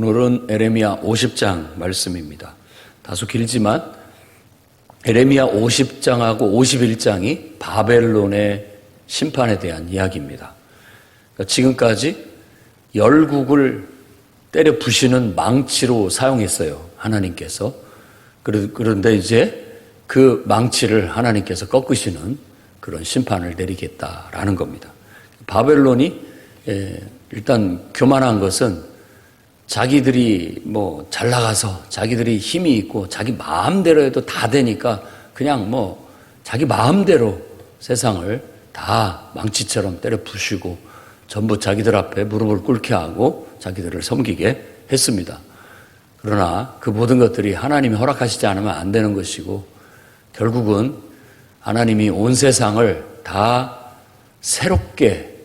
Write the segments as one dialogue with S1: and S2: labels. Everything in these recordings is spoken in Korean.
S1: 오늘은 에레미야 50장 말씀입니다. 다소 길지만 에레미야 50장하고 51장이 바벨론의 심판에 대한 이야기입니다. 그러니까 지금까지 열국을 때려 부시는 망치로 사용했어요, 하나님께서. 그런데 이제 그 망치를 하나님께서 꺾으시는 그런 심판을 내리겠다라는 겁니다. 바벨론이 일단 교만한 것은 자기들이 잘 나가서 자기들이 힘이 있고 자기 마음대로 해도 다 되니까 그냥 자기 마음대로 세상을 다 망치처럼 때려 부시고 전부 자기들 앞에 무릎을 꿇게 하고 자기들을 섬기게 했습니다. 그러나 그 모든 것들이 하나님이 허락하시지 않으면 안 되는 것이고 결국은 하나님이 온 세상을 다 새롭게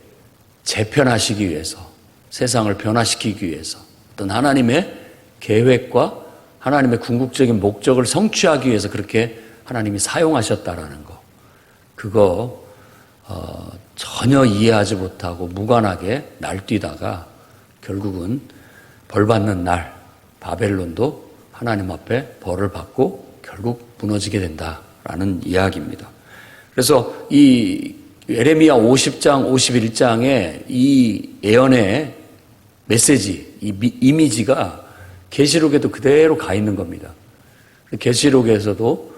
S1: 재편하시기 위해서, 세상을 변화시키기 위해서 어떤 하나님의 계획과 하나님의 궁극적인 목적을 성취하기 위해서 그렇게 하나님이 사용하셨다라는 거, 그거 전혀 이해하지 못하고 무관하게 날뛰다가 결국은 벌받는 날 바벨론도 하나님 앞에 벌을 받고 결국 무너지게 된다라는 이야기입니다. 그래서 이 에레미야 50장, 51장의 이 예언의 메시지, 이 이미지가 계시록에도 그대로 가 있는 겁니다. 계시록에서도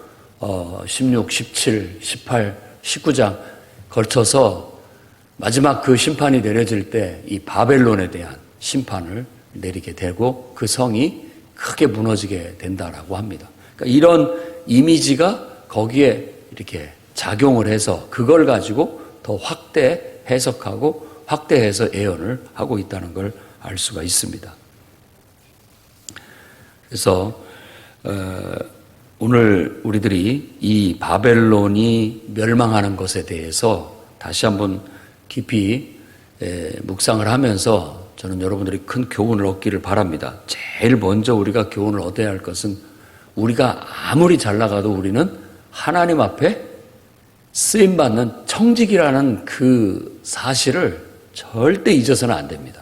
S1: 16, 17, 18, 19장 걸쳐서 마지막 그 심판이 내려질 때 이 바벨론에 대한 심판을 내리게 되고 그 성이 크게 무너지게 된다라고 합니다. 그러니까 이런 이미지가 거기에 이렇게 작용을 해서 그걸 가지고 더 확대 해석하고 확대해서 예언을 하고 있다는 걸 알 수가 있습니다. 그래서 오늘 우리들이 이 바벨론이 멸망하는 것에 대해서 다시 한번 깊이 묵상을 하면서 저는 여러분들이 큰 교훈을 얻기를 바랍니다. 제일 먼저 우리가 교훈을 얻어야 할 것은 우리가 아무리 잘 나가도 우리는 하나님 앞에 쓰임받는 청직이라는 그 사실을 절대 잊어서는 안 됩니다.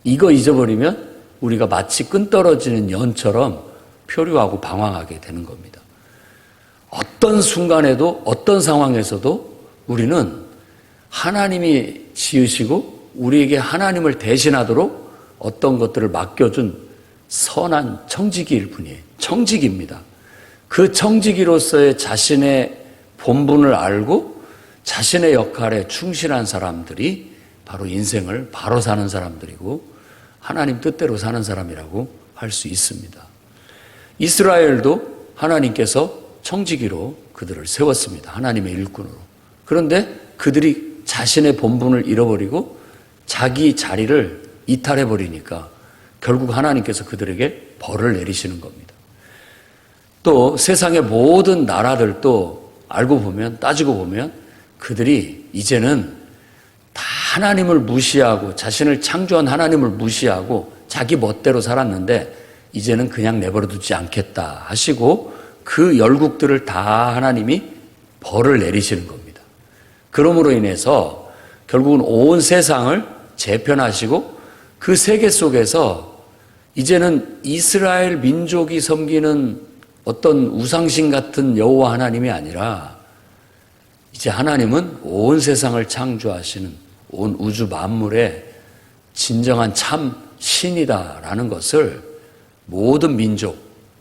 S1: 이거 잊어버리면 우리가 마치 끈떨어지는 연처럼 표류하고 방황하게 되는 겁니다. 어떤 순간에도 어떤 상황에서도 우리는 하나님이 지으시고 우리에게 하나님을 대신하도록 어떤 것들을 맡겨준 선한 청지기일 뿐이에요. 청지기입니다. 그 청지기로서의 자신의 본분을 알고 자신의 역할에 충실한 사람들이 바로 인생을 바로 사는 사람들이고 하나님 뜻대로 사는 사람이라고 할 수 있습니다. 이스라엘도 하나님께서 청지기로 그들을 세웠습니다. 하나님의 일꾼으로. 그런데 그들이 자신의 본분을 잃어버리고 자기 자리를 이탈해버리니까 결국 하나님께서 그들에게 벌을 내리시는 겁니다. 또 세상의 모든 나라들도 알고 보면, 따지고 보면 그들이 이제는 다 하나님을 무시하고 자신을 창조한 하나님을 무시하고 자기 멋대로 살았는데 이제는 그냥 내버려두지 않겠다 하시고 그 열국들을 다 하나님이 벌을 내리시는 겁니다. 그러므로 인해서 결국은 온 세상을 재편하시고 그 세계 속에서 이제는 이스라엘 민족이 섬기는 어떤 우상신 같은 여호와 하나님이 아니라 이제 하나님은 온 세상을 창조하시는 온 우주 만물의 진정한 참 신이다라는 것을 모든 민족,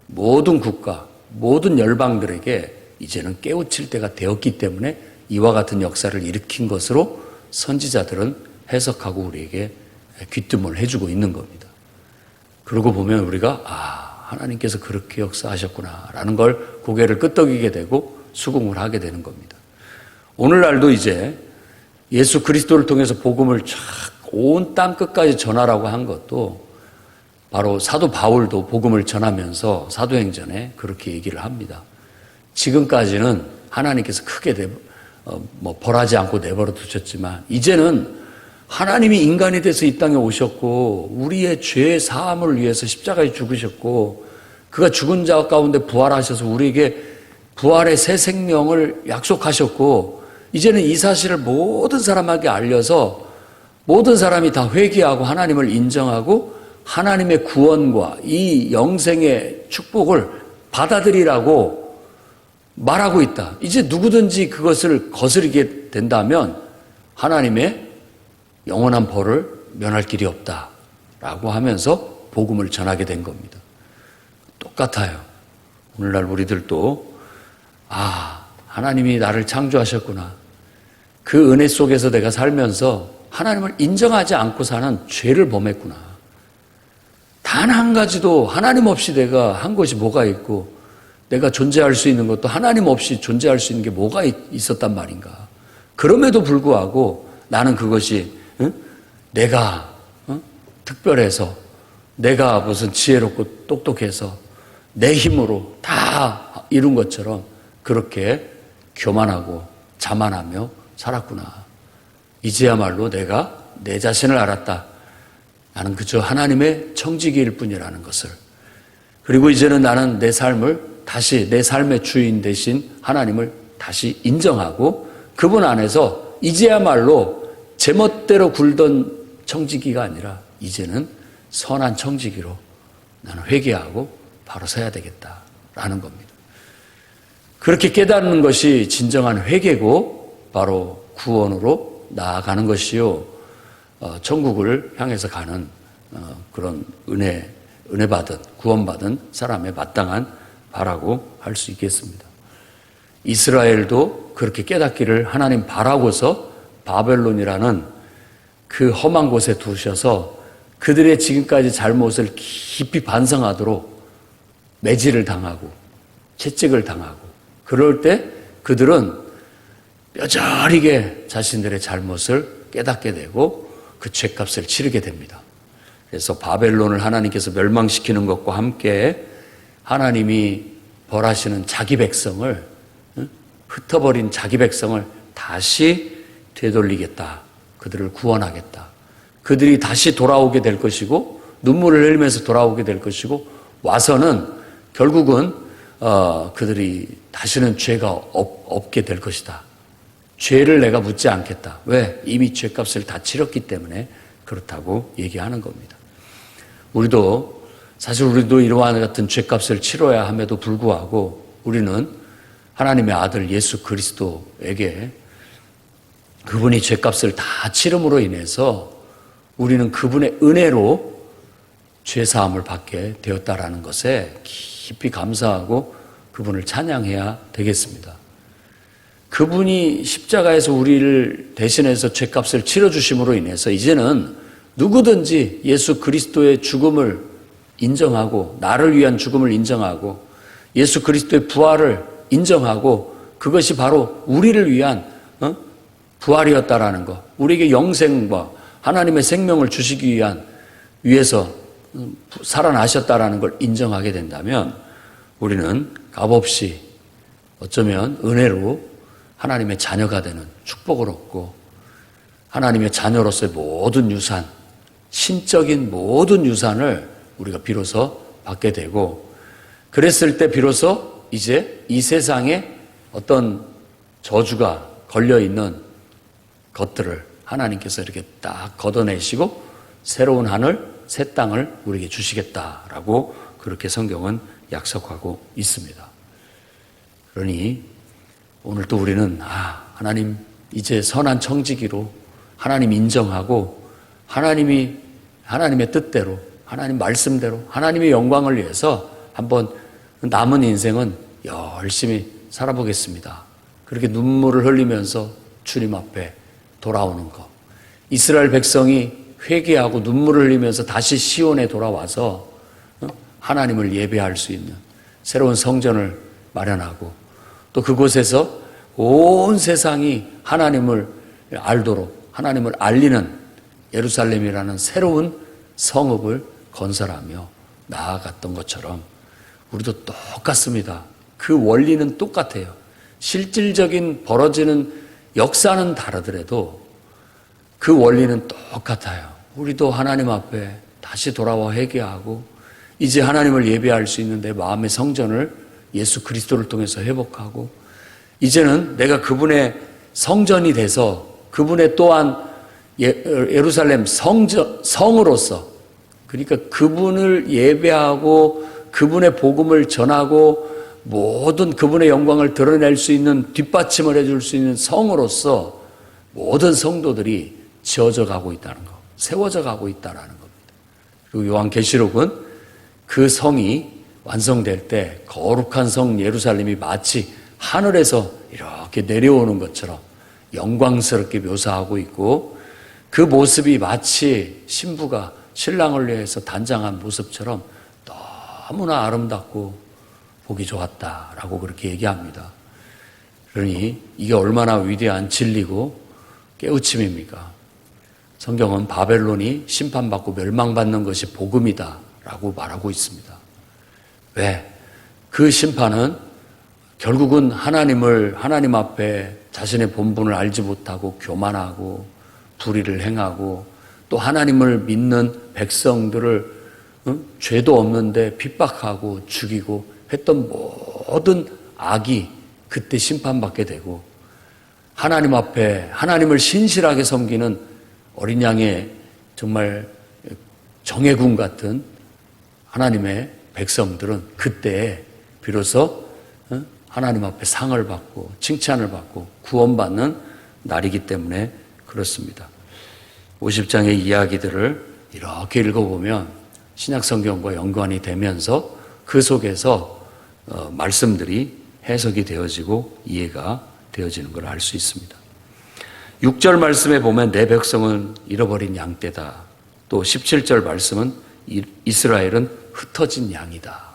S1: 모든 국가, 모든 열방들에게 이제는 깨우칠 때가 되었기 때문에 이와 같은 역사를 일으킨 것으로 선지자들은 해석하고 우리에게 귀뜸을 해주고 있는 겁니다. 그러고 보면 우리가 하나님께서 그렇게 역사하셨구나라는 걸 고개를 끄덕이게 되고 수긍을 하게 되는 겁니다. 오늘날도 이제 예수 그리스도를 통해서 복음을 온 땅 끝까지 전하라고 한 것도 바로 사도 바울도 복음을 전하면서 사도행전에 그렇게 얘기를 합니다. 지금까지는 하나님께서 크게 벌하지 않고 내버려 두셨지만 이제는 하나님이 인간이 돼서 이 땅에 오셨고 우리의 죄 사함을 위해서 십자가에 죽으셨고 그가 죽은 자 가운데 부활하셔서 우리에게 부활의 새 생명을 약속하셨고 이제는 이 사실을 모든 사람에게 알려서 모든 사람이 다 회개하고 하나님을 인정하고 하나님의 구원과 이 영생의 축복을 받아들이라고 말하고 있다. 이제 누구든지 그것을 거스르게 된다면 하나님의 영원한 벌을 면할 길이 없다라고 하면서 복음을 전하게 된 겁니다. 똑같아요. 오늘날 우리들도 하나님이 나를 창조하셨구나. 그 은혜 속에서 내가 살면서 하나님을 인정하지 않고 사는 죄를 범했구나. 단 한 가지도 하나님 없이 내가 한 것이 뭐가 있고 내가 존재할 수 있는 것도 하나님 없이 존재할 수 있는 게 뭐가 있었단 말인가. 그럼에도 불구하고 나는 그것이 내가 특별해서 내가 무슨 지혜롭고 똑똑해서 내 힘으로 다 이룬 것처럼 그렇게 교만하고 자만하며 살았구나. 이제야말로 내가 내 자신을 알았다. 나는 그저 하나님의 청지기일 뿐이라는 것을. 그리고 이제는 나는 내 삶을 다시 내 삶의 주인 되신 하나님을 다시 인정하고 그분 안에서 이제야말로 제멋대로 굴던 청지기가 아니라 이제는 선한 청지기로 나는 회개하고 바로 서야 되겠다라는 겁니다. 그렇게 깨닫는 것이 진정한 회개고 바로 구원으로 나아가는 것이요. 천국을 향해서 가는 그런 은혜 받은 구원받은 사람의 마땅한 바라고 할 수 있겠습니다. 이스라엘도 그렇게 깨닫기를 하나님 바라고서 바벨론이라는 그 험한 곳에 두셔서 그들의 지금까지 잘못을 깊이 반성하도록 매질을 당하고 채찍을 당하고 그럴 때 그들은 뼈저리게 자신들의 잘못을 깨닫게 되고 그 죄값을 치르게 됩니다. 그래서 바벨론을 하나님께서 멸망시키는 것과 함께 하나님이 벌하시는 자기 백성을 흩어버린 자기 백성을 다시 되돌리겠다. 그들을 구원하겠다. 그들이 다시 돌아오게 될 것이고 눈물을 흘리면서 돌아오게 될 것이고 와서는 결국은 그들이 다시는 죄가 없게 될 것이다. 죄를 내가 묻지 않겠다. 왜? 이미 죄값을 다 치렀기 때문에 그렇다고 얘기하는 겁니다. 우리도 이러한 같은 죄값을 치러야 함에도 불구하고 우리는 하나님의 아들 예수 그리스도에게 그분이 죄값을 다 치름으로 인해서 우리는 그분의 은혜로 죄사함을 받게 되었다라는 것에 깊이 감사하고 그분을 찬양해야 되겠습니다. 그분이 십자가에서 우리를 대신해서 죄값을 치러주심으로 인해서 이제는 누구든지 예수 그리스도의 죽음을 인정하고 나를 위한 죽음을 인정하고 예수 그리스도의 부활을 인정하고 그것이 바로 우리를 위한 부활이었다라는 것, 우리에게 영생과 하나님의 생명을 주시기 위해서 살아나셨다라는 걸 인정하게 된다면 우리는 값없이 어쩌면 은혜로 하나님의 자녀가 되는 축복을 얻고 하나님의 자녀로서의 모든 유산, 신적인 모든 유산을 우리가 비로소 받게 되고 그랬을 때 비로소 이제 이 세상에 어떤 저주가 걸려있는 것들을 하나님께서 이렇게 딱 걷어내시고 새로운 하늘, 새 땅을 우리에게 주시겠다라고 그렇게 성경은 약속하고 있습니다. 그러니 오늘 또 우리는 하나님 이제 선한 청지기로 하나님 인정하고 하나님의 뜻대로 하나님 말씀대로 하나님의 영광을 위해서 한번 남은 인생은 열심히 살아보겠습니다. 그렇게 눈물을 흘리면서 주님 앞에 돌아오는 것. 이스라엘 백성이 회개하고 눈물을 흘리면서 다시 시온에 돌아와서 하나님을 예배할 수 있는 새로운 성전을 마련하고 또 그곳에서 온 세상이 하나님을 알도록 하나님을 알리는 예루살렘이라는 새로운 성읍을 건설하며 나아갔던 것처럼 우리도 똑같습니다. 그 원리는 똑같아요. 실질적인 벌어지는 역사는 다르더라도 그 원리는 똑같아요. 우리도 하나님 앞에 다시 돌아와 회개하고 이제 하나님을 예배할 수 있는 내 마음의 성전을 예수 그리스도를 통해서 회복하고 이제는 내가 그분의 성전이 돼서 그분의 또한 예루살렘 성으로서 그러니까 그분을 예배하고 그분의 복음을 전하고 모든 그분의 영광을 드러낼 수 있는 뒷받침을 해줄 수 있는 성으로서 모든 성도들이 지어져 가고 있다는 것, 세워져 가고 있다는 겁니다. 그리고 요한계시록은 그 성이 완성될 때 거룩한 성 예루살렘이 마치 하늘에서 이렇게 내려오는 것처럼 영광스럽게 묘사하고 있고, 그 모습이 마치 신부가 신랑을 위해서 단장한 모습처럼 너무나 아름답고 보기 좋았다라고 그렇게 얘기합니다. 그러니 이게 얼마나 위대한 진리고 깨우침입니까? 성경은 바벨론이 심판받고 멸망받는 것이 복음이다라고 말하고 있습니다. 왜? 그 심판은 결국은 하나님 앞에 자신의 본분을 알지 못하고 교만하고 불의를 행하고 또 하나님을 믿는 백성들을 죄도 없는데 핍박하고 죽이고 했던 모든 악이 그때 심판받게 되고, 하나님 앞에 하나님을 신실하게 섬기는 어린 양의 정말 정예군 같은 하나님의 백성들은 그때 비로소 하나님 앞에 상을 받고 칭찬을 받고 구원받는 날이기 때문에 그렇습니다. 50장의 이야기들을 이렇게 읽어보면 신약성경과 연관이 되면서 그 속에서 말씀들이 해석이 되어지고 이해가 되어지는 걸 알 수 있습니다. 6절 말씀에 보면 내 백성은 잃어버린 양떼다. 또 17절 말씀은 이스라엘은 흩어진 양이다.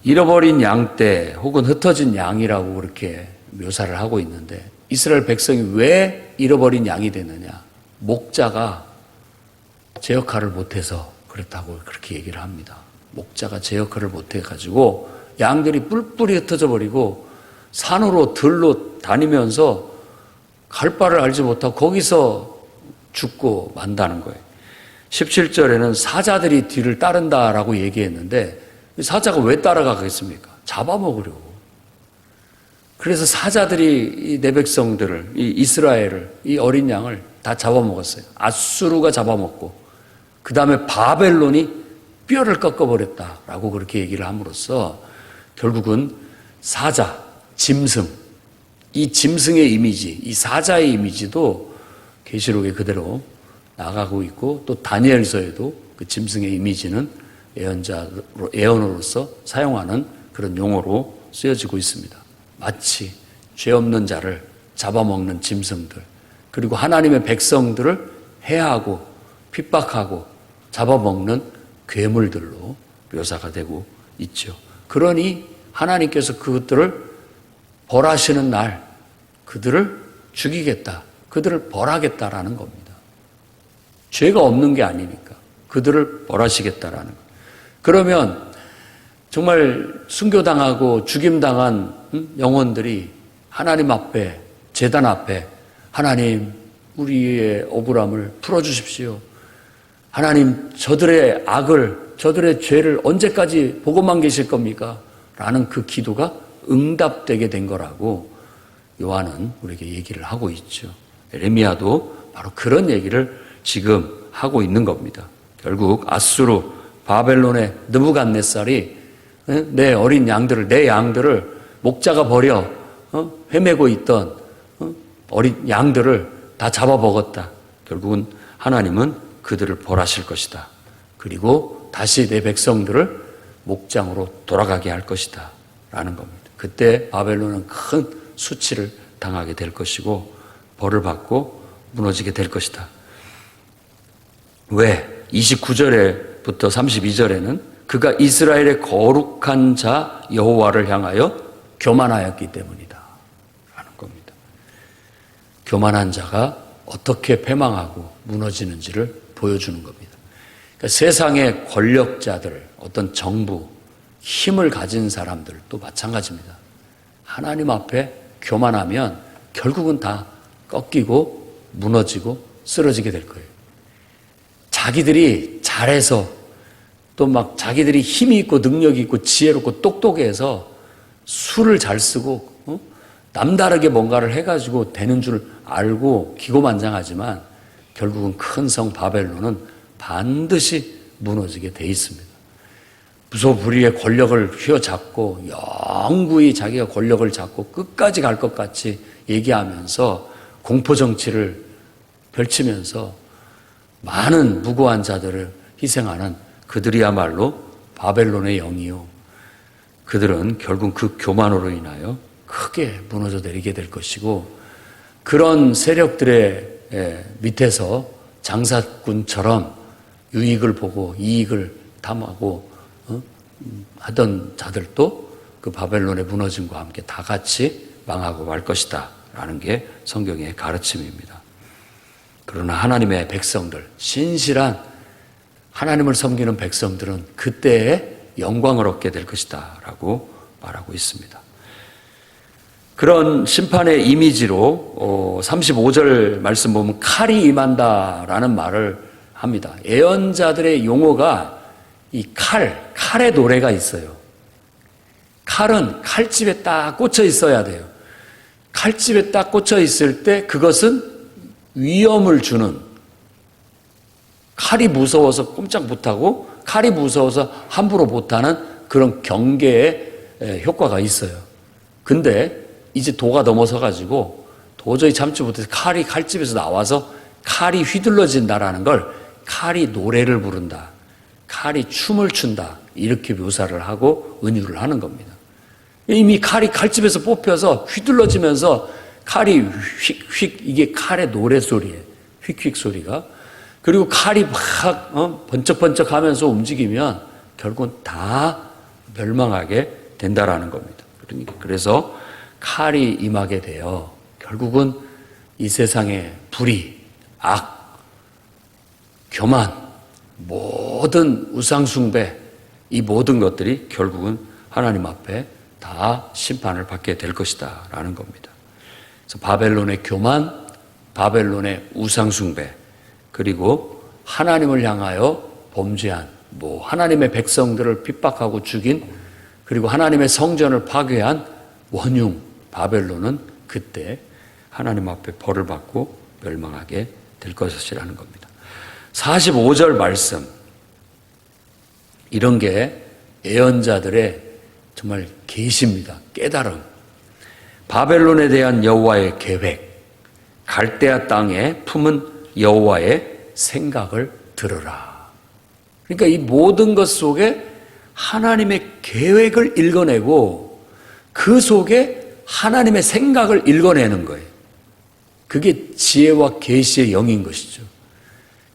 S1: 잃어버린 양떼 혹은 흩어진 양이라고 그렇게 묘사를 하고 있는데, 이스라엘 백성이 왜 잃어버린 양이 되느냐? 목자가 제 역할을 못해서 그렇다고 그렇게 얘기를 합니다. 목자가 제 역할을 못해가지고 양들이 뿔뿔이 흩어져 버리고 산으로 들로 다니면서 갈 바를 알지 못하고 거기서 죽고 만다는 거예요. 17절에는 사자들이 뒤를 따른다라고 얘기했는데, 사자가 왜 따라가겠습니까? 잡아먹으려고. 그래서 사자들이 내 백성들을, 이 이스라엘을, 이 어린 양을 다 잡아먹었어요. 아수르가 잡아먹고, 그 다음에 바벨론이 뼈를 꺾어버렸다라고 그렇게 얘기를 함으로써 결국은 사자, 짐승, 이 짐승의 이미지, 이 사자의 이미지도 계시록에 그대로 나가고 있고, 또 다니엘서에도 그 짐승의 이미지는 예언으로서 사용하는 그런 용어로 쓰여지고 있습니다. 마치 죄 없는 자를 잡아먹는 짐승들, 그리고 하나님의 백성들을 해하고 핍박하고 잡아먹는 괴물들로 묘사가 되고 있죠. 그러니 하나님께서 그것들을 벌하시는 날 그들을 죽이겠다, 그들을 벌하겠다라는 겁니다. 죄가 없는 게 아니니까 그들을 벌하시겠다라는 것. 그러면 정말 순교당하고 죽임당한 영혼들이 하나님 앞에, 제단 앞에 하나님 우리의 억울함을 풀어주십시오. 하나님 저들의 악을, 저들의 죄를 언제까지 보고만 계실 겁니까? 라는 그 기도가 응답되게 된 거라고 요한은 우리에게 얘기를 하고 있죠. 에레미야도 바로 그런 얘기를 지금 하고 있는 겁니다. 결국 아수르, 바벨론의 느부갓네살이 내 어린 양들을, 내 양들을 목자가 버려 헤매고 있던 어린 양들을 다 잡아먹었다. 결국은 하나님은 그들을 벌하실 것이다. 그리고 다시 내 백성들을 목장으로 돌아가게 할 것이다 라는 겁니다. 그때 바벨론은 큰 수치를 당하게 될 것이고 벌을 받고 무너지게 될 것이다. 왜? 29절부터 32절에는 그가 이스라엘의 거룩한 자 여호와를 향하여 교만하였기 때문이다 라는 겁니다. 교만한 자가 어떻게 패망하고 무너지는지를 보여주는 겁니다. 그러니까 세상의 권력자들, 어떤 정부, 힘을 가진 사람들도 마찬가지입니다. 하나님 앞에 교만하면 결국은 다 꺾이고 무너지고 쓰러지게 될 거예요. 자기들이 잘해서 또 막 자기들이 힘이 있고 능력이 있고 지혜롭고 똑똑해서 수를 잘 쓰고 남다르게 뭔가를 해가지고 되는 줄 알고 기고만장하지만 결국은 큰 성 바벨론은 반드시 무너지게 돼 있습니다. 무소불위의 권력을 휘어잡고 영구히 자기가 권력을 잡고 끝까지 갈 것 같이 얘기하면서 공포정치를 펼치면서 많은 무고한 자들을 희생하는 그들이야말로 바벨론의 영이요. 그들은 결국 그 교만으로 인하여 크게 무너져 내리게 될 것이고, 그런 세력들의 밑에서 장사꾼처럼 유익을 보고 이익을 탐하고 하던 자들도 그 바벨론의 무너짐과 함께 다 같이 망하고 말 것이다 라는 게 성경의 가르침입니다. 그러나 하나님의 백성들, 신실한 하나님을 섬기는 백성들은 그때에 영광을 얻게 될 것이다 라고 말하고 있습니다. 그런 심판의 이미지로 35절 말씀 보면 칼이 임한다 라는 말을 합니다. 예언자들의 용어가 이 칼의 노래가 있어요. 칼은 칼집에 딱 꽂혀 있어야 돼요. 칼집에 딱 꽂혀 있을 때 그것은 위험을 주는, 칼이 무서워서 꼼짝 못하고 칼이 무서워서 함부로 못하는 그런 경계의 효과가 있어요. 근데 이제 도가 넘어서 가지고 도저히 참지 못해서 칼이 칼집에서 나와서 칼이 휘둘러진다라는 걸 칼이 노래를 부른다, 칼이 춤을 춘다, 이렇게 묘사를 하고 은유를 하는 겁니다. 이미 칼이 칼집에서 뽑혀서 휘둘러지면서 칼이 휙휙, 이게 칼의 노래소리예요. 휙휙 소리가. 그리고 칼이 막 번쩍번쩍 하면서 움직이면 결국은 다 멸망하게 된다라는 겁니다. 그래서 칼이 임하게 되어 결국은 이 세상의 불의, 악, 교만, 모든 우상숭배, 이 모든 것들이 결국은 하나님 앞에 다 심판을 받게 될 것이다 라는 겁니다. 그래서 바벨론의 교만, 바벨론의 우상숭배, 그리고 하나님을 향하여 범죄한, 하나님의 백성들을 핍박하고 죽인, 그리고 하나님의 성전을 파괴한 원흉 바벨론은 그때 하나님 앞에 벌을 받고 멸망하게 될 것이라는 겁니다. 45절 말씀, 이런 게 예언자들의 정말 계시입니다. 깨달음. 바벨론에 대한 여호와의 계획, 갈대아 땅에 품은 여호와의 생각을 들으라. 그러니까 이 모든 것 속에 하나님의 계획을 읽어내고 그 속에 하나님의 생각을 읽어내는 거예요. 그게 지혜와 계시의 영인 것이죠.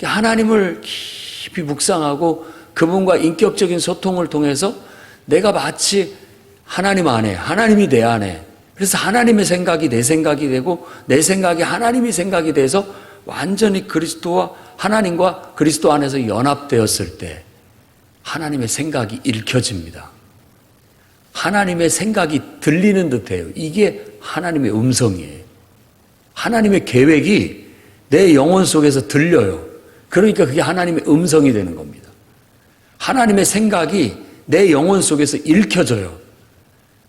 S1: 하나님을 깊이 묵상하고 그분과 인격적인 소통을 통해서 내가 마치 하나님 안에, 하나님이 내 안에, 그래서 하나님의 생각이 내 생각이 되고 내 생각이 하나님의 생각이 돼서 완전히 그리스도와 하나님과 그리스도 안에서 연합되었을 때 하나님의 생각이 읽혀집니다. 하나님의 생각이 들리는 듯해요. 이게 하나님의 음성이에요. 하나님의 계획이 내 영혼 속에서 들려요. 그러니까 그게 하나님의 음성이 되는 겁니다. 하나님의 생각이 내 영혼 속에서 읽혀져요.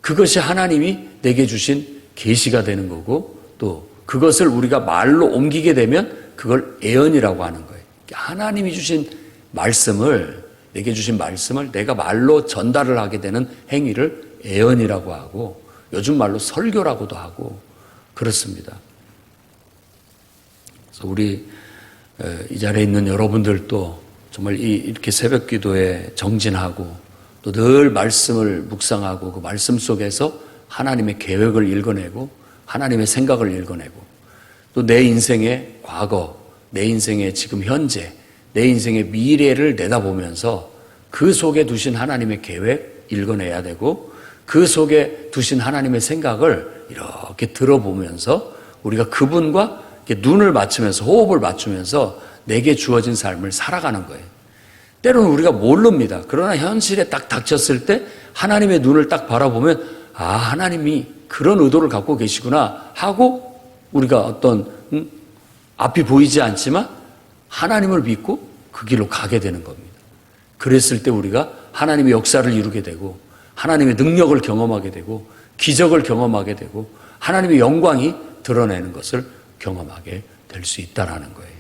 S1: 그것이 하나님이 내게 주신 계시가 되는 거고, 또 그것을 우리가 말로 옮기게 되면 그걸 예언이라고 하는 거예요. 하나님이 주신 말씀을, 내게 주신 말씀을 내가 말로 전달을 하게 되는 행위를 예언이라고 하고, 요즘 말로 설교라고도 하고 그렇습니다. 그래서 우리 이 자리에 있는 여러분들도 정말 이렇게 새벽 기도에 정진하고 또 늘 말씀을 묵상하고 그 말씀 속에서 하나님의 계획을 읽어내고 하나님의 생각을 읽어내고 또 내 인생의 과거, 내 인생의 지금 현재, 내 인생의 미래를 내다보면서 그 속에 두신 하나님의 계획 읽어내야 되고 그 속에 두신 하나님의 생각을 이렇게 들어보면서 우리가 그분과 이렇게 눈을 맞추면서 호흡을 맞추면서 내게 주어진 삶을 살아가는 거예요. 때로는 우리가 모릅니다. 그러나 현실에 딱 닥쳤을 때 하나님의 눈을 딱 바라보면 하나님이 그런 의도를 갖고 계시구나 하고 우리가 어떤 앞이 보이지 않지만 하나님을 믿고 그 길로 가게 되는 겁니다. 그랬을 때 우리가 하나님의 역사를 이루게 되고 하나님의 능력을 경험하게 되고 기적을 경험하게 되고 하나님의 영광이 드러내는 것을 경험하게 될 수 있다는 거예요.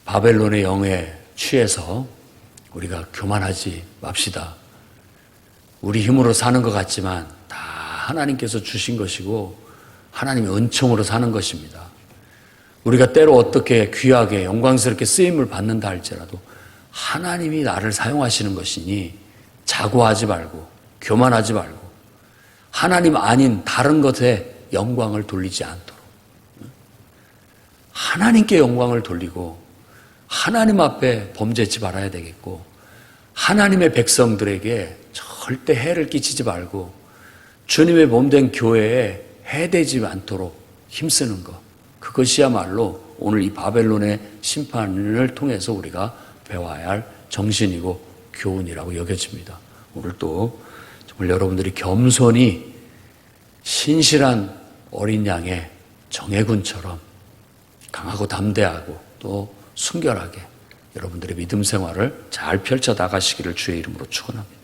S1: 바벨론의 영에 취해서 우리가 교만하지 맙시다. 우리 힘으로 사는 것 같지만 다 하나님께서 주신 것이고 하나님의 은총으로 사는 것입니다. 우리가 때로 어떻게 귀하게 영광스럽게 쓰임을 받는다 할지라도 하나님이 나를 사용하시는 것이니 자고하지 말고 교만하지 말고 하나님 아닌 다른 것에 영광을 돌리지 않도록 하나님께 영광을 돌리고 하나님 앞에 범죄치 말아야 되겠고 하나님의 백성들에게 절대 해를 끼치지 말고 주님의 몸된 교회에 해되지 않도록 힘쓰는 것, 그것이야말로 오늘 이 바벨론의 심판을 통해서 우리가 배워야 할 정신이고 교훈이라고 여겨집니다. 오늘 또 정말 여러분들이 겸손히 신실한 어린 양의 정예군처럼 강하고 담대하고 또 순결하게 여러분들의 믿음 생활을 잘 펼쳐 나가시기를 주의 이름으로 축원합니다.